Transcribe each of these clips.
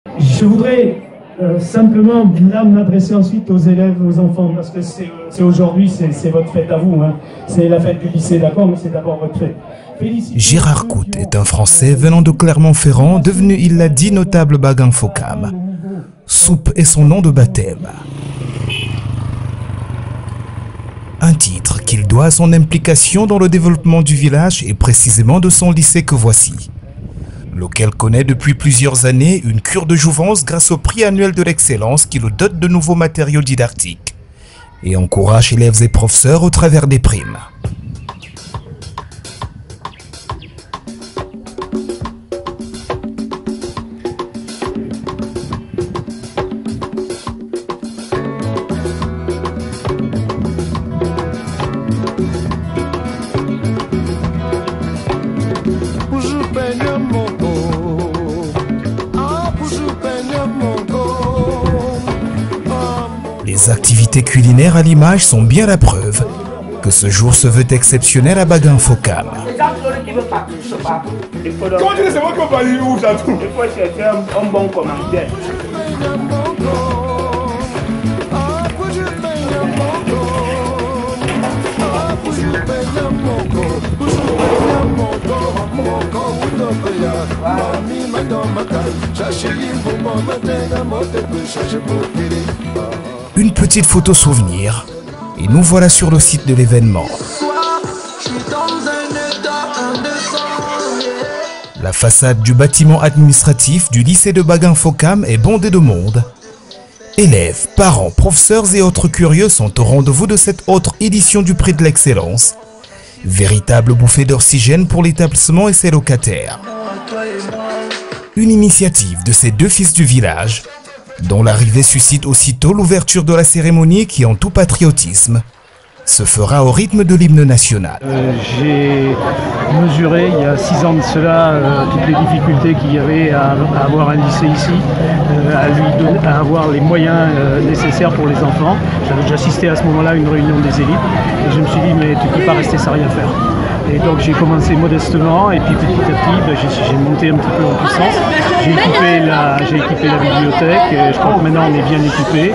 Je voudrais simplement là m'adresser ensuite aux élèves, aux enfants, parce que c'est aujourd'hui, c'est votre fête à vous, hein. C'est la fête du lycée, d'accord, mais c'est d'abord votre fête. Gérard Coute est un Français venant de Clermont-Ferrand, devenu, il l'a dit, notable Bagan Fokam. Soupe est son nom de baptême. Un titre qu'il doit à son implication dans le développement du village et précisément de son lycée que voici, lequel connaît depuis plusieurs années une cure de jouvence grâce au prix annuel de l'excellence qui le dote de nouveaux matériaux didactiques et encourage élèves et professeurs au travers des primes. Les activités culinaires à l'image sont bien la preuve que ce jour se veut exceptionnel à Bagan Fokam. Comment dire, c'est votre compagnie ou ça tout? Il faut chercher un bon commentaire. Une petite photo souvenir et nous voilà sur le site de l'événement. La façade du bâtiment administratif du lycée de Bagan Fokam est bondée de monde. Élèves, parents, professeurs et autres curieux sont au rendez-vous de cette autre édition du prix de l'excellence. Véritable bouffée d'oxygène pour l'établissement et ses locataires. Une initiative de ces deux fils du village, dont l'arrivée suscite aussitôt l'ouverture de la cérémonie qui, en tout patriotisme, se fera au rythme de l'hymne national. J'ai mesuré il y a 6 ans de cela toutes les difficultés qu'il y avait à avoir un lycée ici, à avoir les moyens nécessaires pour les enfants. J'avais déjà assisté à ce moment-là à une réunion des élites et je me suis dit mais tu ne peux pas rester sans rien faire. Et donc j'ai commencé modestement et puis petit à petit j'ai monté un petit peu en puissance. J'ai équipé la bibliothèque, je crois que maintenant on est bien équipé.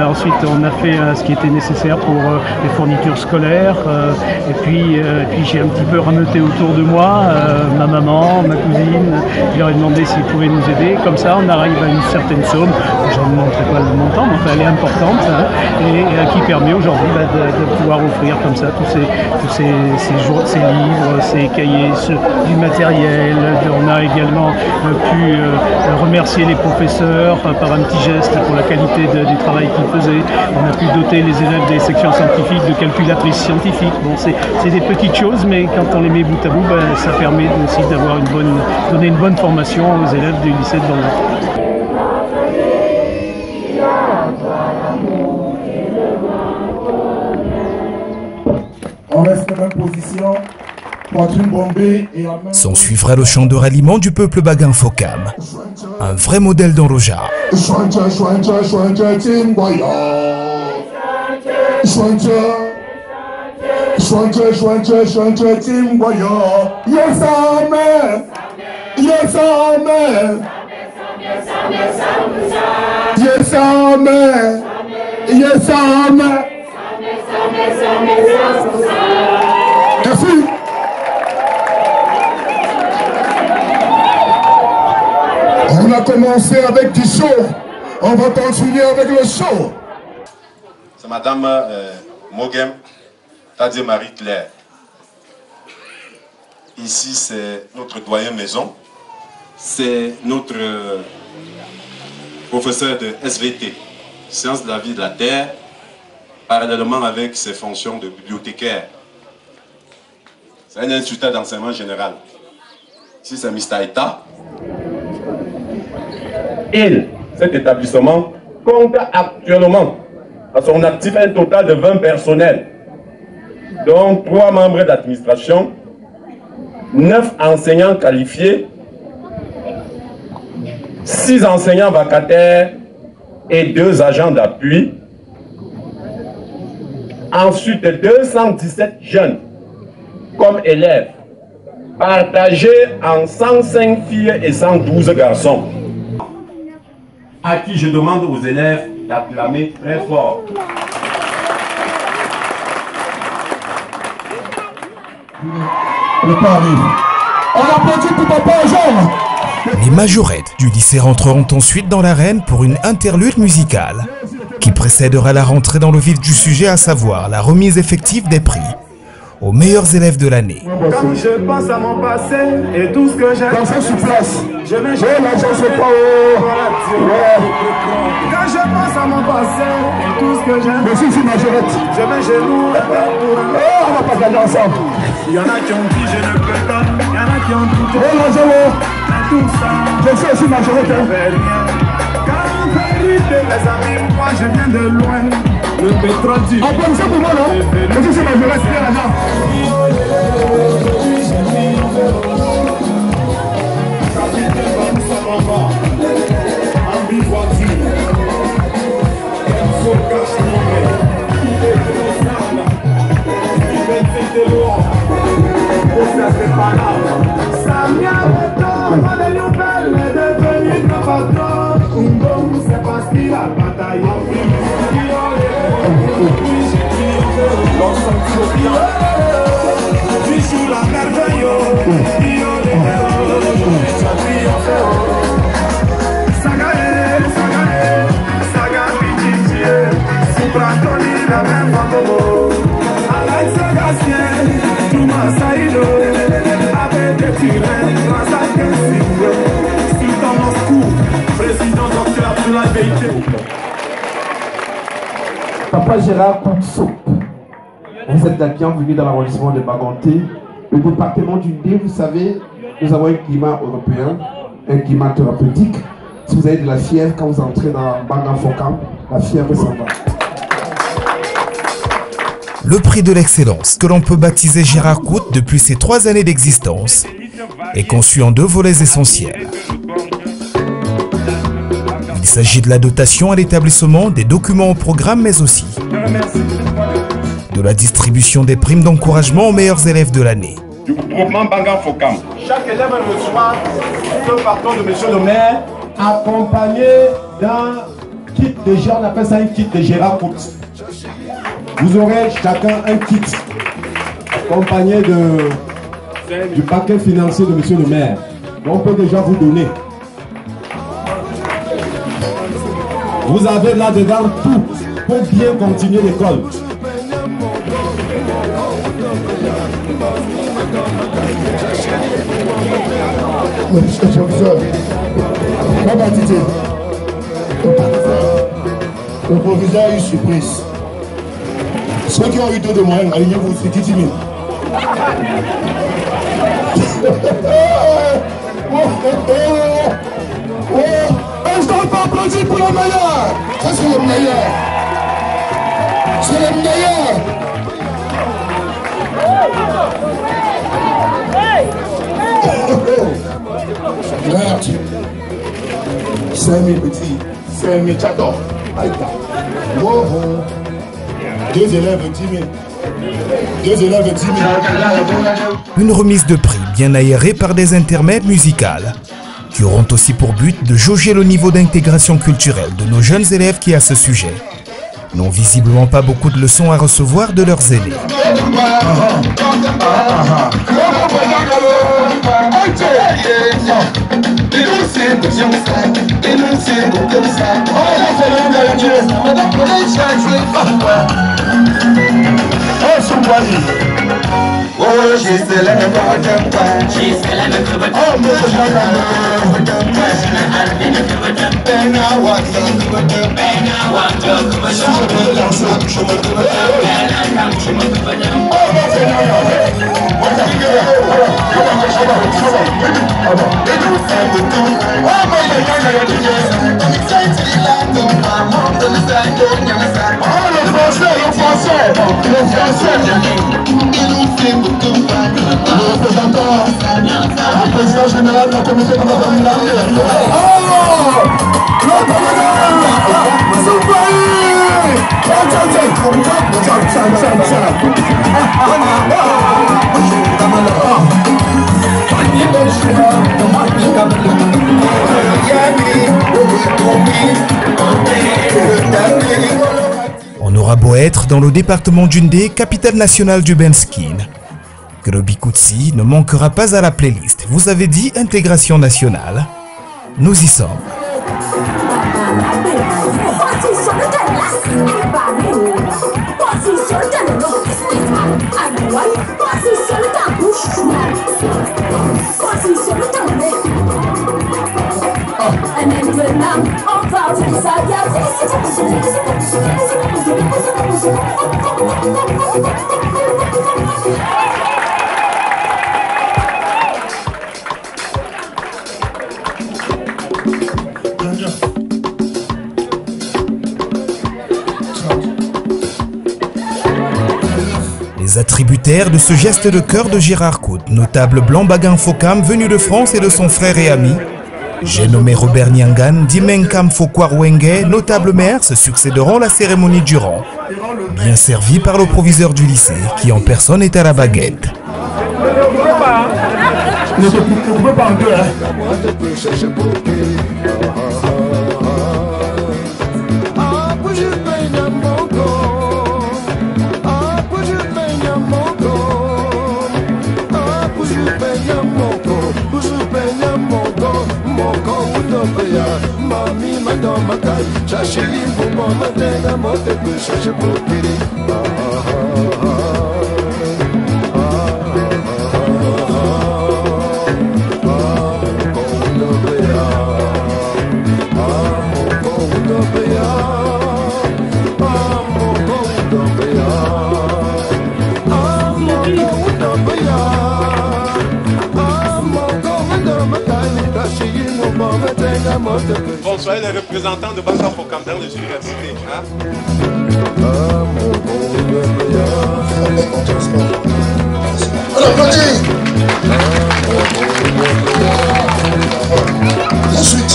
Ensuite on a fait ce qui était nécessaire pour les fournitures scolaires. Et puis j'ai un petit peu rameuté autour de moi ma maman, ma cousine. Je leur ai demandé s'ils pouvaient nous aider. Comme ça on arrive à une certaine somme. Je ne montrerai pas le montant, mais enfin elle est importante hein, et qui permet aujourd'hui de pouvoir offrir comme ça tous ces livres, ces cahiers, du matériel. On a également pu remercier les professeurs par un petit geste pour la qualité du travail qu'ils faisaient. On a pu doter les élèves des sections scientifiques de calculatrices scientifiques. Bon, c'est des petites choses, mais quand on les met bout à bout, ça permet aussi donner une bonne formation aux élèves du lycée de Bagan. On reste en position, poitrine bombée et en main... S'en suivra le chant de ralliement du peuple Bagan Fokam, un vrai modèle d'Enroja. Yes, amen. Yes, amen. Yes, amen. Yes, amen. Merci. On a commencé avec du show. On va continuer avec le show. C'est Madame Mogem Tadje Marie-Claire. Ici, c'est notre doyen maison. C'est notre professeur de SVT, Sciences de la vie de la Terre, parallèlement avec ses fonctions de bibliothécaire. C'est un instituteur d'enseignement général. Ici, c'est Mr. Eta. Cet établissement compte actuellement à son actif un total de 20 personnels, dont 3 membres d'administration, 9 enseignants qualifiés, 6 enseignants vacataires et 2 agents d'appui. Ensuite, 217 jeunes comme élèves, partagés en 105 filles et 112 garçons. à qui je demande aux élèves d'acclamer très fort. Le pas arrive. On applaudit pour Papa Jean. Les majorettes du lycée rentreront ensuite dans l'arène pour une interlude musicale qui précédera la rentrée dans le vif du sujet, à savoir la remise effective des prix aux meilleurs élèves de l'année. Quand je pense à mon passé et tout ce que j'ai Dansez sur place. je mets l'argent c'est pas haut. Quand je pense à mon passé et tout ce que j'ai Merci, c'est majorette. je mets genoux Oh, on va pas gagner ensemble. il y en a qui ont dit je ne peux pas, il y en a qui ont dit Oh, l'argent, mais tout ça je sais aussi majorette. ne fait rien. Quand en vérité les amis, moi je viens de loin. Le pétrole du Applaudissez pour moi, non? Merci, c'est majorette, c'est l'argent. c'est parce qu'il a bataillé. La merveille, Papa Gérard Koutso, vous êtes la bienvenue dans l'arrondissement de Baganté. Le département du Dé, vous savez, nous avons un climat européen, un climat thérapeutique. Si vous avez de la fièvre, quand vous entrez dans Bagan Fokam, la fièvre s'en va. Le prix de l'excellence, que l'on peut baptiser Gérard Cout depuis ses 3 années d'existence, est conçu en 2 volets essentiels. Il s'agit de la dotation à l'établissement, des documents au programme, mais aussi de la distribution des primes d'encouragement aux meilleurs élèves de l'année. Du groupement Bagan Fokam. Chaque élève reçoit ce pardon de monsieur le maire, accompagné d'un kit de Gérard, on appelle ça un kit de Gérard Cout. Vous aurez chacun un kit accompagné du paquet financier de monsieur le maire. On peut déjà vous donner. Vous avez là-dedans tout pour bien continuer l'école. Le proviseur a eu surprise. Ceux qui ont eu 2 de moyenne, alignez-vous, c'est 10 000. Je ne dois pas applaudir pour le meilleur. Ça, c'est le meilleur. C'est le meilleur. Merde. 5 000 petits. 5 000 tchadors. Wow. 2 élèves, 10 000. 2 élèves, 10 000. Une remise de prix bien aérée par des intermèdes musicales qui auront aussi pour but de jauger le niveau d'intégration culturelle de nos jeunes élèves qui, à ce sujet, n'ont visiblement pas beaucoup de leçons à recevoir de leurs aînés. Oh, she's still in the bottom part. She's still in the bottom part. Oh, Mr. Bottom part. Ben I want to go to the Ben I want to go to the show me the Ben I come to the Oh, that's it. What are you doing? Come on. They do say the two. Oh, my God. I'm excited to the land of my mom. To the side, don't you understand? Oh, le français. Le président général de la communauté de la oh, le président On aura beau être dans le département d'Undé, capitale nationale du Benskin. Grobi Koutsi ne manquera pas à la playlist. Vous avez dit intégration nationale. Nous y sommes. Les attributaires de ce geste de cœur de Gérard Cout, notable blanc Bagan Fokam venu de France et de son frère et ami. J'ai nommé Robert Nyangan, Dimenkam Fokwarwenge, notable maire, se succéderont la cérémonie du rang. Bien servi par le proviseur du lycée, qui en personne est à la baguette. Ne te coupe pas en deux, hein. Mami, madame, makai, chachili, boumba, matenga, mote, chache, pokiri. Bon, soyez les représentants de Bagan Fokam dans les universités. Hein? On applaudit. Ensuite.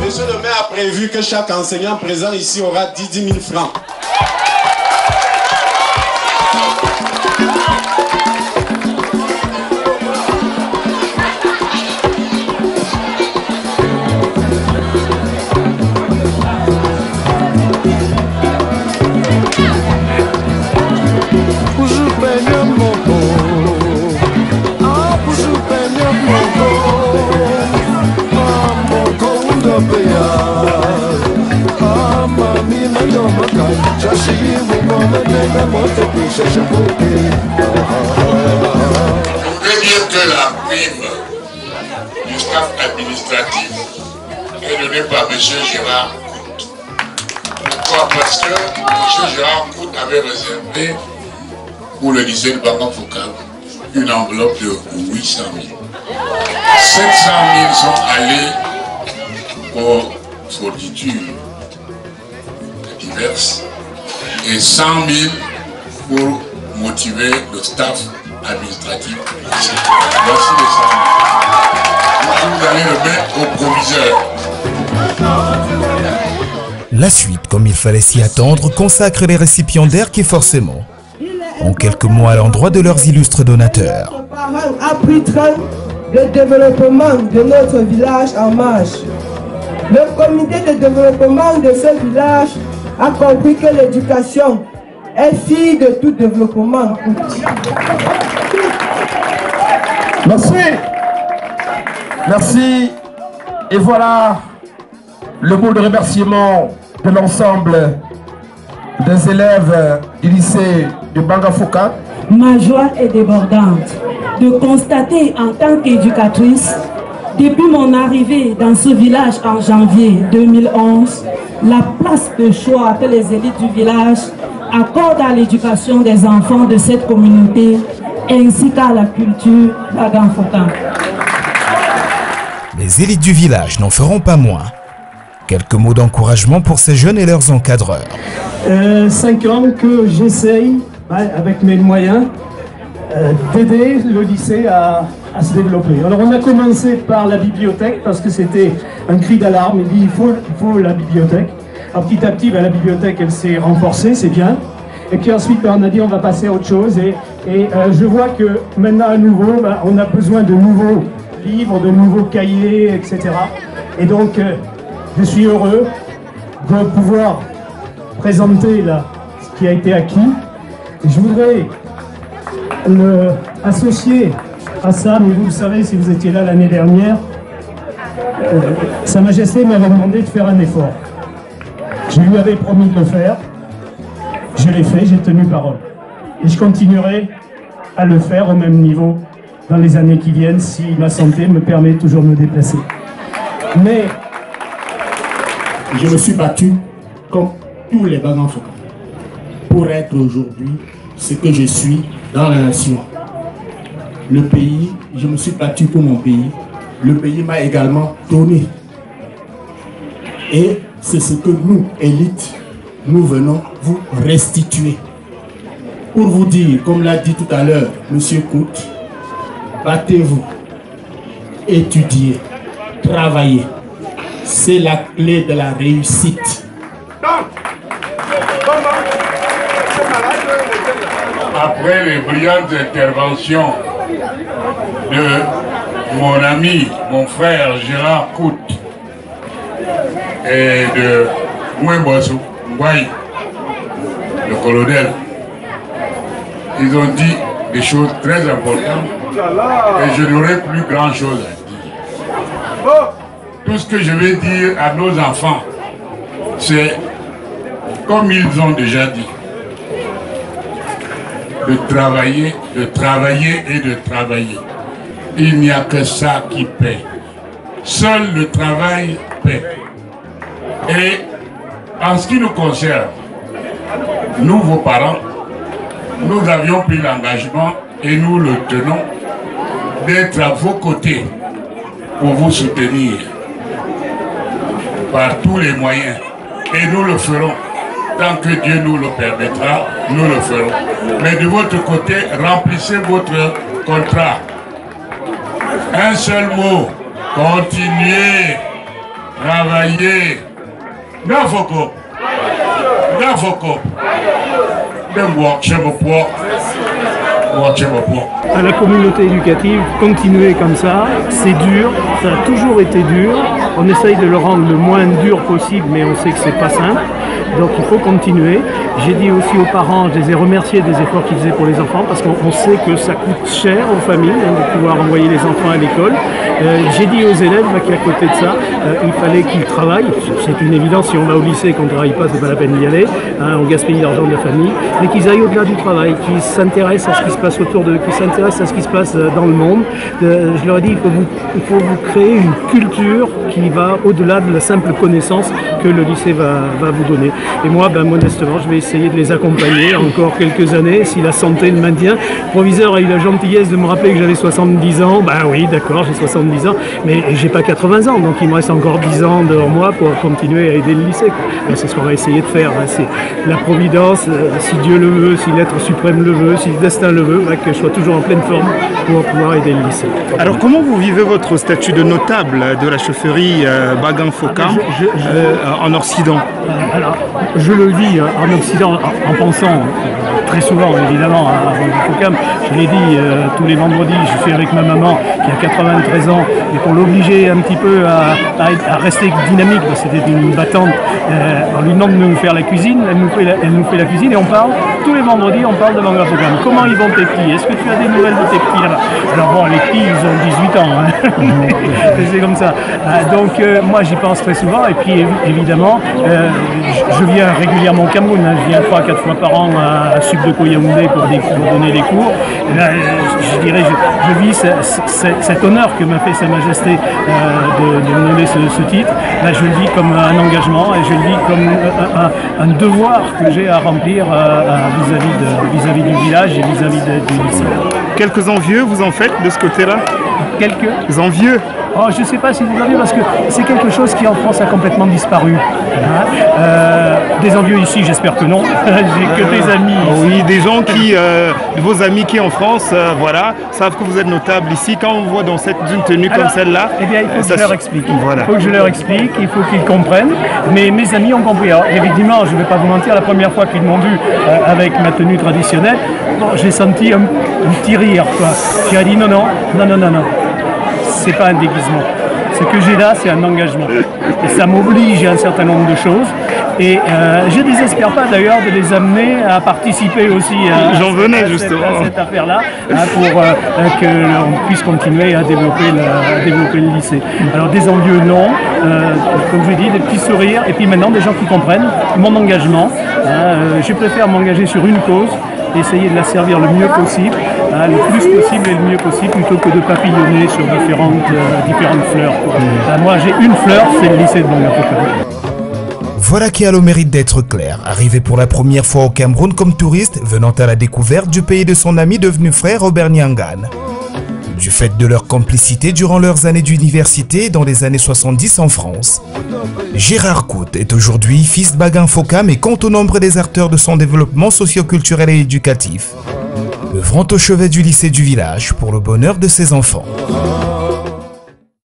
Monsieur le maire a prévu que chaque enseignant présent ici aura 10 000 francs. Je voudrais dire que la prime du staff administratif est donnée par M. Gérard Cout. Pourquoi? Parce que M. Gérard Cout avait réservé pour le lycée de Bagan Fokam une enveloppe de 800 000. 700 000 sont allés aux fournitures diverses et 100 000 pour motiver le staff administratif. Voici les 100 000. Vous allez le mettre au proviseur. La suite, comme il fallait s'y attendre, consacre les récipiendaires qui forcément ont quelques mots à l'endroit de leurs illustres donateurs. Appuiera le développement de notre village en marche. Le comité de développement de ce village a compris que l'éducation est fille de tout développement. Merci. Merci. Et voilà le mot de remerciement de l'ensemble des élèves du lycée de Bagan Fokam. Ma joie est débordante de constater en tant qu'éducatrice, depuis mon arrivée dans ce village en janvier 2011, la place de choix que les élites du village accordent à l'éducation des enfants de cette communauté ainsi qu'à la culture Bagan Fokam. Les élites du village n'en feront pas moins. Quelques mots d'encouragement pour ces jeunes et leurs encadreurs. 5 ans que j'essaye, avec mes moyens, d'aider le lycée à se développer. Alors on a commencé par la bibliothèque parce que c'était un cri d'alarme. Il dit il faut la bibliothèque. Alors petit à petit, la bibliothèque elle s'est renforcée, c'est bien. Et puis ensuite on a dit on va passer à autre chose. Et je vois que maintenant à nouveau, on a besoin de nouveaux livres, de nouveaux cahiers, etc. Et donc je suis heureux de pouvoir présenter là, ce qui a été acquis. Je voudrais associer à ça, mais vous le savez si vous étiez là l'année dernière, Sa Majesté m'avait demandé de faire un effort. Je lui avais promis de le faire, je l'ai fait, j'ai tenu parole. Et je continuerai à le faire au même niveau dans les années qui viennent si ma santé me permet toujours de me déplacer. Mais je me suis battu comme tous les Bagans Fokam pour être aujourd'hui ce que je suis dans la nation. Le pays, je me suis battu pour mon pays. Le pays m'a également donné. Et c'est ce que nous, élites, nous venons vous restituer. Pour vous dire, comme l'a dit tout à l'heure M. Kout, battez-vous, étudiez, travaillez. C'est la clé de la réussite. Après les brillantes interventions de mon ami, mon frère Gérard Kout et de Mouemboissou Ngouaï, le colonel, ils ont dit des choses très importantes et je n'aurai plus grand chose à dire. Tout ce que je vais dire à nos enfants, c'est comme ils ont déjà dit, de travailler et de travailler. Il n'y a que ça qui paie. Seul le travail paie. Et en ce qui nous concerne, nous, vos parents, nous avions pris l'engagement et nous le tenons d'être à vos côtés pour vous soutenir par tous les moyens. Et nous le ferons. Tant que Dieu nous le permettra, nous le ferons. Mais de votre côté, remplissez votre contrat. Un seul mot, continuez, travaillez. Nafoko. À la communauté éducative, continuer comme ça, c'est dur, ça a toujours été dur. On essaye de le rendre le moins dur possible, mais on sait que c'est pas simple. Donc il faut continuer. J'ai dit aussi aux parents, je les ai remerciés des efforts qu'ils faisaient pour les enfants, parce qu'on sait que ça coûte cher aux familles de pouvoir envoyer les enfants à l'école. J'ai dit aux élèves qu'à côté de ça, il fallait qu'ils travaillent. C'est une évidence, si on va au lycée et qu'on ne travaille pas, c'est pas la peine d'y aller. On gaspille l'argent de la famille. Mais qu'ils aillent au-delà du travail, qu'ils s'intéressent à ce qui se passe autour d'eux, qu'ils s'intéressent à ce qui se passe dans le monde. Je leur ai dit, il faut vous créer une culture qui va au-delà de la simple connaissance que le lycée va vous donner. Et moi, modestement, je vais essayer de les accompagner encore quelques années, si la santé le maintient. Le proviseur a eu la gentillesse de me rappeler que j'avais 70 ans. Ben oui, d'accord, j'ai 70 ans, mais j'ai pas 80 ans, donc il me reste encore 10 ans devant moi pour continuer à aider le lycée. C'est ce qu'on va essayer de faire. C'est la providence, si Dieu le veut, si l'être suprême le veut, si le destin le veut, que je sois toujours en pleine forme pour pouvoir aider le lycée. Alors comment vous vivez votre statut de notable de la chaufferie Bagans Fokam en Occident? Alors, je le vis en Occident en pensant très souvent évidemment à Bagans Fokam. Je l'ai dit tous les vendredis, je suis avec ma maman qui a 93 ans et pour l'obliger un petit peu à rester dynamique, c'était une battante. On lui demande de nous faire la cuisine, elle nous fait la cuisine et on parle, tous les vendredis on parle de Bagans Fokam. Comment ils vont tes petits? Est-ce que tu as des nouvelles de tes petits là-bas? Alors bon, les petits ils ont 18 ans, c'est comme ça. Donc moi j'y pense très souvent et puis évidemment je viens régulièrement au Cameroun, je viens 3 à 4 fois par an à Sub de Koyaoundé pour donner des cours. Et là, je dirais, je vis cet honneur que m'a fait Sa Majesté de me donner ce titre. Là, je le vis comme un engagement et je le vis comme un devoir que j'ai à remplir vis-à-vis du village et vis-à-vis du lycée. Quelques envieux vous en faites de ce côté-là? Quelques envieux? Oh, je ne sais pas si vous avez, parce que c'est quelque chose qui en France a complètement disparu. Des envieux ici, j'espère que non. J'ai que des amis. Oui, des gens qui, vos amis qui en France, voilà, savent que vous êtes notable ici. Quand on vous voit dans une tenue comme celle-là, eh bien, il faut que je leur explique. Voilà. Il faut que je leur explique, il faut qu'ils comprennent. Mais mes amis ont compris. Alors, évidemment, je ne vais pas vous mentir, la première fois qu'ils m'ont vu avec ma tenue traditionnelle, bon, j'ai senti un petit rire. J'ai dit non. C'est pas un déguisement. Ce que j'ai là, c'est un engagement. Et ça m'oblige à un certain nombre de choses. Et je ne désespère pas d'ailleurs de les amener à participer aussi à cette affaire-là, pour qu'on puisse continuer à développer le lycée. Alors des envieux, non, comme je l'ai dit, des petits sourires, et puis maintenant des gens qui comprennent mon engagement. Je préfère m'engager sur une cause, essayer de la servir le mieux possible, le plus possible et le mieux possible, plutôt que de papillonner sur différentes fleurs. Moi j'ai une fleur, c'est le lycée de Banga Fokam. Voilà qui a le mérite d'être clair. Arrivé pour la première fois au Cameroun comme touriste, venant à la découverte du pays de son ami devenu frère Robert Nyangan. Du fait de leur complicité durant leurs années d'université dans les années 70 en France. Gérard Coute est aujourd'hui fils de Bagan Fokam et compte au nombre des acteurs de son développement socio-culturel et éducatif, œuvrant au chevet du lycée du village pour le bonheur de ses enfants.